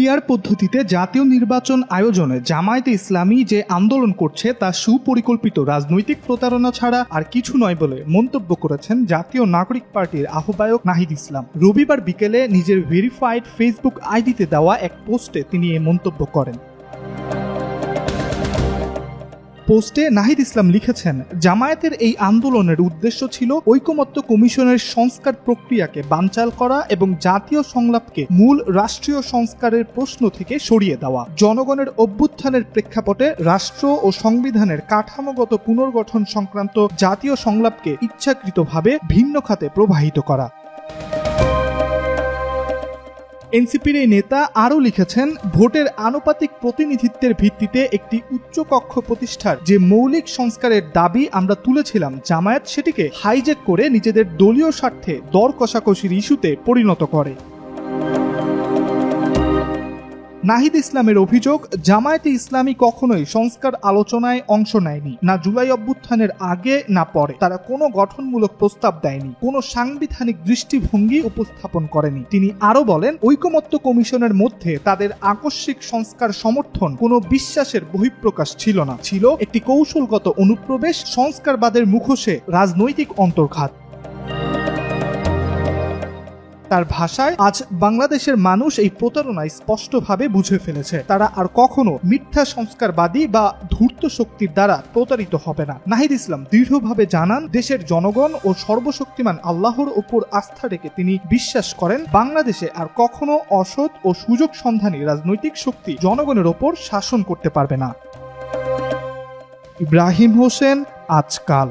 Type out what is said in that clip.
PR পদ্ধতিতে জাতীয় নির্বাচন আয়োজনে জামায়াতে ইসলামী যে আন্দোলন করছে তা সুপরিকল্পিত রাজনৈতিক প্রতারণা ছাড়া আর কিছু নয় বলে মন্তব্য করেছেন জাতীয় নাগরিক পার্টির আহ্বায়ক নাহিদ ইসলাম। রবিবার বিকেলে নিজের ভেরিফাইড ফেসবুক আইডিতে দেওয়া এক পোস্টে তিনি এ মন্তব্য করেন। পোস্টে নাহিদ ইসলাম লিখেছেন, জামায়াতের এই আন্দোলনের উদ্দেশ্য ছিল ঐকমত্য কমিশনের সংস্কার প্রক্রিয়াকে বানচাল করা এবং জাতীয় সংলাপকে মূল রাষ্ট্রীয় সংস্কারের প্রশ্ন থেকে সরিয়ে দেওয়া। জনগণের অভ্যুত্থানের প্রেক্ষাপটে রাষ্ট্র ও সংবিধানের কাঠামোগত পুনর্গঠন সংক্রান্ত জাতীয় সংলাপকে ইচ্ছাকৃতভাবে ভিন্ন খাতে প্রবাহিত করা। এনসিপির এই নেতা আরও লিখেছেন, ভোটের আনুপাতিক প্রতিনিধিত্বের ভিত্তিতে একটি উচ্চকক্ষ প্রতিষ্ঠার যে মৌলিক সংস্কারের দাবি আমরা তুলেছিলাম, জামায়াত সেটিকে হাইজ্যাক করে নিজেদের দলীয় স্বার্থে দর কষাকষির ইস্যুতে পরিণত করে। নাহিদ ইসলামের অভিযোগ, জামায়াতে ইসলামী কখনোই সংস্কার আলোচনায় অংশ নেয়নি, না জুলাই অভ্যুত্থানের আগে না পরে। তারা কোনো গঠনমূলক প্রস্তাব দেয়নি, কোনো সাংবিধানিক দৃষ্টিভঙ্গি উপস্থাপন করেনি। তিনি আরও বলেন, ঐকমত্য কমিশনের মধ্যে তাদের আকস্মিক সংস্কার সমর্থন কোনো বিশ্বাসের বহিঃপ্রকাশ ছিল না, ছিল একটি কৌশলগত অনুপ্রবেশ, সংস্কারবাদের মুখোশে রাজনৈতিক অন্তর্ঘাত। তার ভাষায়, আজ বাংলাদেশের মানুষ এই প্রতারণায় স্পষ্টভাবে বুঝে ফেলেছে। তারা আর কখনো মিথ্যা সংস্কারবাদী বা ধূর্ত শক্তির দ্বারা প্রতারিত হবে না। নাহিদ ইসলাম দৃঢ়ভাবে জানান, দেশের জনগণ ও সর্বশক্তিমান আল্লাহর উপর আস্থা রেখে তিনি বিশ্বাস করেন, বাংলাদেশে আর কখনো অসৎ ও সুযোগ সন্ধানী রাজনৈতিক শক্তি জনগণের ওপর শাসন করতে পারবে না। ইব্রাহিম হোসেন, আজকাল।